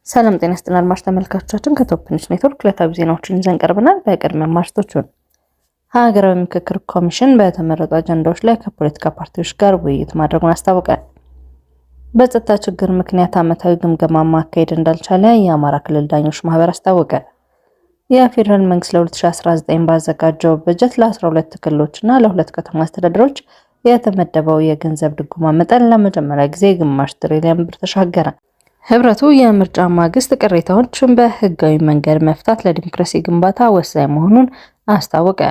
ሰላም ጤና ይስጥልን አድማጭ ተመልካቾቻችን ከቶፕንሽ ኔትወርክ ዕለታዊ ዜናዎችን ይዘን ቀርበናል። በቅድሚያ ማርዕስቶቹን ሀገራዊ ምክክር ኮሚሽን በተመረጡ አጀንዳዎች ላይ ከፖለቲካ ፓርቲዎች ጋር ውይይት ማድረጉን አስታወቀ። በጸጥታ ችግር ምክንያት ዓመታዊ ግምገማ ማካሄድ እንዳልቻለ የአማራ ክልል ዳኞች ማህበር አስታወቀ። የፌደራል መንግስት ለ2019 ባዘጋጀው በጀት ለ12 ክልሎችና ለ2 ከተማ አስተዳደሮች የተመደበው የገንዘብ ድጎማ መጠን ለመጀመሪያ ጊዜ ግማሽ ትሪሊዮን ብር ተሻገረ። ህብረቱ የምርጫ ማግስት ቅሬታዎችን በህጋዊ መንገድ መፍታት ለዲሞክራሲ ግንባታ ወሳኝ መሆኑን አስታወቀ።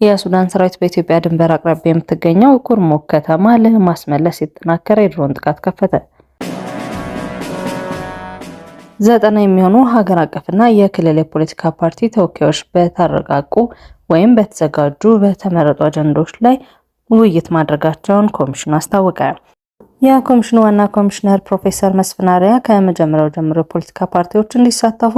የሱዳን ሰራዊት በኢትዮጵያ ድንበር አቅራቢያ የምትገኘው ኩርሙክ ከተማ ለማስመለስ የተጠናከረ የድሮን ጥቃት ከፈተ። 90 የሚሆኑ ሀገር አቀፍና የክልል የፖለቲካ ፓርቲ ተወካዮች በተረጋጉ ወይም በተዘጋጁ በተመረጡ አጀንዳዎች ላይ ውይይት ማድረጋቸውን ኮሚሽኑ አስታወቀ። የኮሚሽኑ ዋና ኮሚሽነር ፕሮፌሰር መስፍን አርአያ ከመጀመሪያው ጀምሮ የፖለቲካ ፓርቲዎች እንዲሳተፉ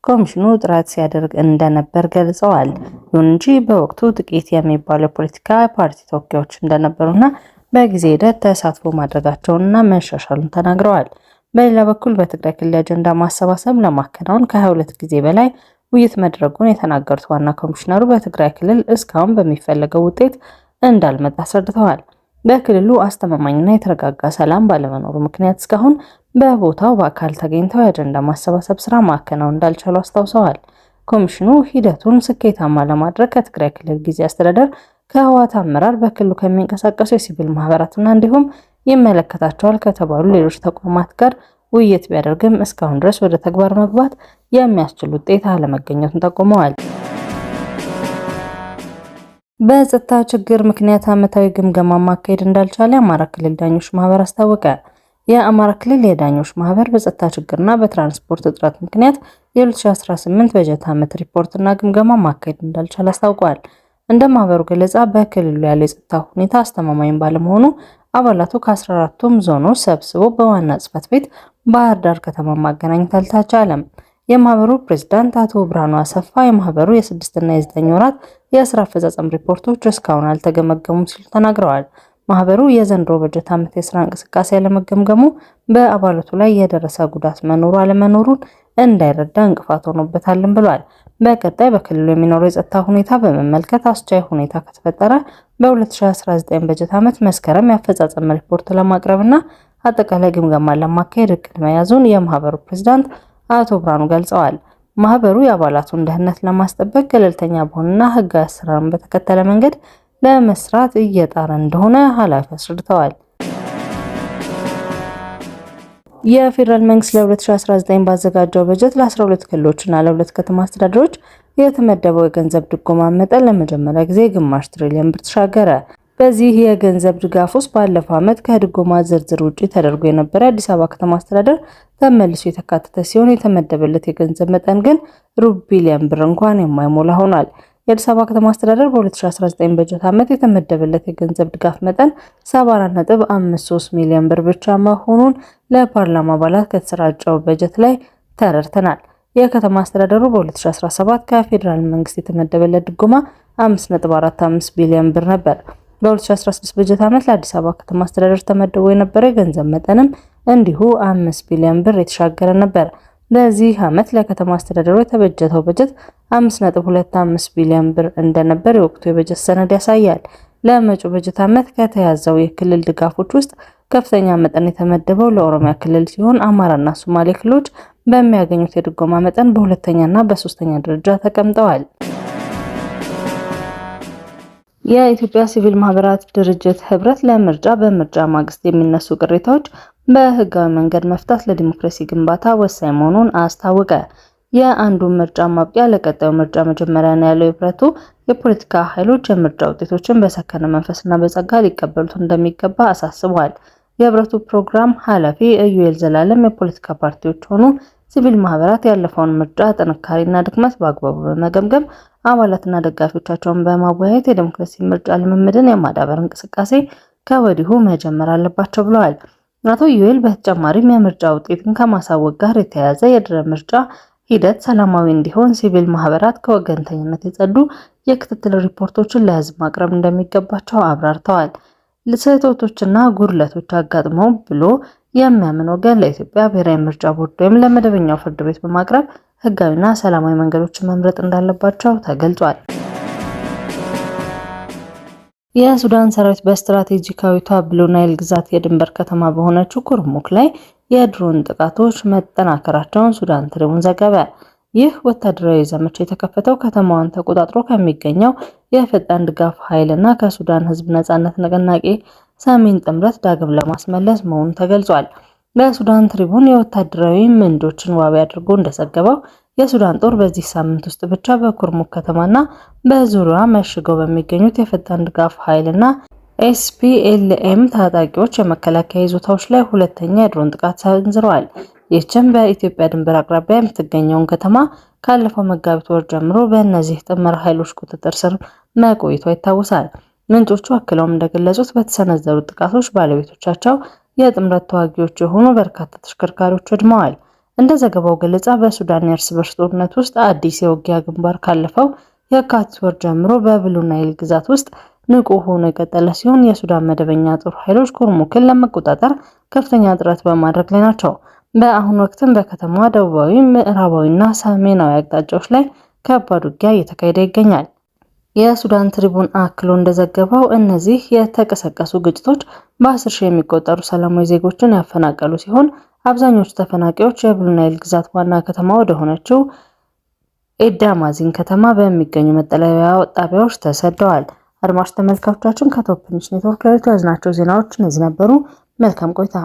ኮሚሽኑ ጥረት ሲያደርግ እንደነበር ገልጸዋል። ይሁን እንጂ በወቅቱ ጥቂት የሚባሉ የፖለቲካ ፓርቲ ተወካዮች እንደነበሩና በጊዜ ሂደት ተሳትፎ ማድረጋቸውንና መሻሻሉን ተናግረዋል። በሌላ በኩል በትግራይ ክልል አጀንዳ ማሰባሰብ ለማከናወን ከ22 ጊዜ በላይ ውይይት መድረጉን የተናገሩት ዋና ኮሚሽነሩ በትግራይ ክልል እስካሁን በሚፈለገው ውጤት እንዳልመጣ አስረድተዋል። በክልሉ አስተማማኝና የተረጋጋ ሰላም ባለመኖሩ ምክንያት እስካሁን በቦታው በአካል ተገኝተው የአጀንዳ ማሰባሰብ ስራ ማከናወን እንዳልቻሉ አስታውሰዋል። ኮሚሽኑ ሂደቱን ስኬታማ ለማድረግ ከትግራይ ክልል ጊዜያዊ አስተዳደር፣ ከህወሓት አመራር፣ በክልሉ ከሚንቀሳቀሱ የሲቪል ማህበራትና እንዲሁም ይመለከታቸዋል ከተባሉ ሌሎች ተቋማት ጋር ውይይት ቢያደርግም እስካሁን ድረስ ወደ ተግባር መግባት የሚያስችል ውጤት አለመገኘቱን ጠቁመዋል። በጸጥታ ችግር ምክንያት ዓመታዊ ግምገማ ማካሄድ እንዳልቻለ የአማራ ክልል ዳኞች ማህበር አስታወቀ። የአማራ ክልል የዳኞች ማህበር በጸጥታ ችግርና በትራንስፖርት እጥረት ምክንያት የ2018 በጀት ዓመት ሪፖርትና ግምገማ ማካሄድ እንዳልቻለ አስታውቋል። እንደ ማህበሩ ገለጻ በክልሉ ያለው የጸጥታ ሁኔታ አስተማማኝ ባለመሆኑ አባላቱ ከ14ቱም ዞኖች ሰብስቦ በዋና ጽሕፈት ቤት ባህር ዳር ከተማ ማገናኘት አልተቻለም። የማህበሩ ፕሬዝዳንት አቶ ብርሃኑ አሰፋ የማህበሩ የ6 እና የ9 ወራት የስራ አፈጻጸም ሪፖርቶች እስካሁን አልተገመገሙም ሲሉ ተናግረዋል። ማህበሩ የዘንድሮ በጀት ዓመት የስራ እንቅስቃሴ ያለመገምገሙ በአባላቱ ላይ የደረሰ ጉዳት መኖሩ አለመኖሩን እንዳይረዳ እንቅፋት ሆኖበታልም ብሏል። በቀጣይ በክልሉ የሚኖረው የጸጥታ ሁኔታ በመመልከት አስቻይ ሁኔታ ከተፈጠረ በ2019 በጀት ዓመት መስከረም የአፈጻጸም ሪፖርት ለማቅረብና አጠቃላይ ግምገማ ለማካሄድ እቅድ መያዙን የማህበሩ ፕሬዝዳንት አቶ ብርሃኑ ገልጸዋል። ማህበሩ የአባላቱን ደህንነት ለማስጠበቅ ገለልተኛ በሆነና ህጋዊ አሰራርን በተከተለ መንገድ ለመስራት እየጣረ እንደሆነ ኃላፊ አስረድተዋል። የፌደራል መንግስት ለ2019 ባዘጋጀው በጀት ለ12 ክልሎችና ለ2 ከተማ አስተዳደሮች የተመደበው የገንዘብ ድጎማ መጠን ለመጀመሪያ ጊዜ ግማሽ ትሪሊዮን ብር ተሻገረ። በዚህ የገንዘብ ድጋፍ ውስጥ ባለፈው ዓመት ከድጎማ ዝርዝር ውጪ ተደርጎ የነበረ አዲስ አበባ ከተማ አስተዳደር ተመልሶ የተካተተ ሲሆን የተመደበለት የገንዘብ መጠን ግን ሩብ ቢሊዮን ብር እንኳን የማይሞላ ሆኗል። የአዲስ አበባ ከተማ አስተዳደር በ2019 በጀት ዓመት የተመደበለት የገንዘብ ድጋፍ መጠን 74.53 ሚሊዮን ብር ብቻ መሆኑን ለፓርላማ አባላት ከተሰራጨው በጀት ላይ ተረድተናል። የከተማ አስተዳደሩ በ2017 ከፌደራል መንግስት የተመደበለት ድጎማ 5.45 ቢሊዮን ብር ነበር። በ2016 በጀት ዓመት ለአዲስ አበባ ከተማ አስተዳደር ተመድቦ የነበረው የገንዘብ መጠንም እንዲሁ 5 ቢሊዮን ብር የተሻገረ ነበር። በዚህ ዓመት ለከተማ አስተዳደሩ የተበጀተው በጀት 5.25 ቢሊዮን ብር እንደነበር የወቅቱ የበጀት ሰነድ ያሳያል። ለመጪው በጀት ዓመት ከተያዘው የክልል ድጋፎች ውስጥ ከፍተኛ መጠን የተመደበው ለኦሮሚያ ክልል ሲሆን አማራና ሶማሌ ክልሎች በሚያገኙት የድጎማ መጠን በሁለተኛና በሶስተኛ ደረጃ ተቀምጠዋል። የኢትዮጵያ ሲቪል ማህበራት ድርጅት ህብረት ለምርጫ በምርጫ ማግስት የሚነሱ ቅሬታዎች በህጋዊ መንገድ መፍታት ለዲሞክራሲ ግንባታ ወሳኝ መሆኑን አስታወቀ። የአንዱ ምርጫ ማብቂያ ለቀጣዩ ምርጫ መጀመሪያ ነው ያለው ህብረቱ የፖለቲካ ኃይሎች የምርጫ ውጤቶችን በሰከነ መንፈስና በጸጋ ሊቀበሉት እንደሚገባ አሳስቧል። የህብረቱ ፕሮግራም ኃላፊ እዩኤል ዘላለም የፖለቲካ ፓርቲዎች ሆኑ ሲቪል ማህበራት ያለፈውን ምርጫ ጥንካሬና ድክመት በአግባቡ በመገምገም አባላትና ደጋፊዎቻቸውን በማወያየት የዲሞክራሲ ምርጫ ልምምድን የማዳበር እንቅስቃሴ ከወዲሁ መጀመር አለባቸው ብለዋል። አቶ ዩኤል በተጨማሪም የምርጫ ውጤትን ከማሳወቅ ጋር የተያያዘ የድህረ ምርጫ ሂደት ሰላማዊ እንዲሆን ሲቪል ማህበራት ከወገንተኝነት የጸዱ የክትትል ሪፖርቶችን ለህዝብ ማቅረብ እንደሚገባቸው አብራርተዋል። ስህተቶችና ጉድለቶች አጋጥመው ብሎ የሚያምን ወገን ለኢትዮጵያ ብሔራዊ ምርጫ ቦርድ ወይም ለመደበኛው ፍርድ ቤት በማቅረብ ህጋዊና ሰላማዊ መንገዶችን መምረጥ እንዳለባቸው ተገልጿል። የሱዳን ሰራዊት በስትራቴጂካዊቷ ብሉ ናይል ግዛት የድንበር ከተማ በሆነችው ኩርሙክ ላይ የድሮን ጥቃቶች መጠናከራቸውን ሱዳን ትሪቡን ዘገበ። ይህ ወታደራዊ ዘመቻ የተከፈተው ከተማዋን ተቆጣጥሮ ከሚገኘው የፈጣን ድጋፍ ኃይልና ከሱዳን ህዝብ ነጻነት ንቅናቄ ሰሜን ጥምረት ዳግም ለማስመለስ መሆኑ ተገልጿል። በሱዳን ትሪቡን የወታደራዊ ምንጮችን ዋቢ አድርጎ እንደዘገበው የሱዳን ጦር በዚህ ሳምንት ውስጥ ብቻ በኩርሙክ ከተማና በዙሪያዋ መሽገው በሚገኙት የፈጣን ድጋፍ ኃይልና ኤስፒኤልኤም ታጣቂዎች የመከላከያ ይዞታዎች ላይ ሁለተኛ የድሮን ጥቃት ሰንዝረዋል። ይህችም በኢትዮጵያ ድንበር አቅራቢያ የምትገኘውን ከተማ ካለፈው መጋቢት ወር ጀምሮ በእነዚህ ጥምር ኃይሎች ቁጥጥር ስር መቆየቷ ይታወሳል። ምንጮቹ አክለውም እንደገለጹት በተሰነዘሩት ጥቃቶች ባለቤቶቻቸው የጥምረት ተዋጊዎች የሆኑ በርካታ ተሽከርካሪዎች ወድመዋል። እንደ ዘገባው ገለጻ በሱዳን የእርስ በርስ ጦርነት ውስጥ አዲስ የውጊያ ግንባር ካለፈው የካቲት ወር ጀምሮ በብሉ ናይል ግዛት ውስጥ ንቁ ሆኖ የቀጠለ ሲሆን የሱዳን መደበኛ ጦር ኃይሎች ኩርሙክን ለመቆጣጠር ከፍተኛ ጥረት በማድረግ ላይ ናቸው። በአሁኑ ወቅትም በከተማዋ ደቡባዊ፣ ምዕራባዊና ሰሜናዊ አቅጣጫዎች ላይ ከባድ ውጊያ እየተካሄደ ይገኛል። የሱዳን ትሪቡን አክሎ እንደዘገበው እነዚህ የተቀሰቀሱ ግጭቶች በ10 ሺህ የሚቆጠሩ ሰላማዊ ዜጎችን ያፈናቀሉ ሲሆን አብዛኞቹ ተፈናቃዮች የብሉ ናይል ግዛት ዋና ከተማ ወደ ሆነችው ኤዳማዚን ከተማ በሚገኙ መጠለያ ጣቢያዎች ተሰደዋል። አድማጭ ተመልካቾቻችን ከቶፕ ኒውስ ኔትወርክ ላይ ያዝናቸው ዜናዎች እነዚህ ነበሩ። መልካም ቆይታ።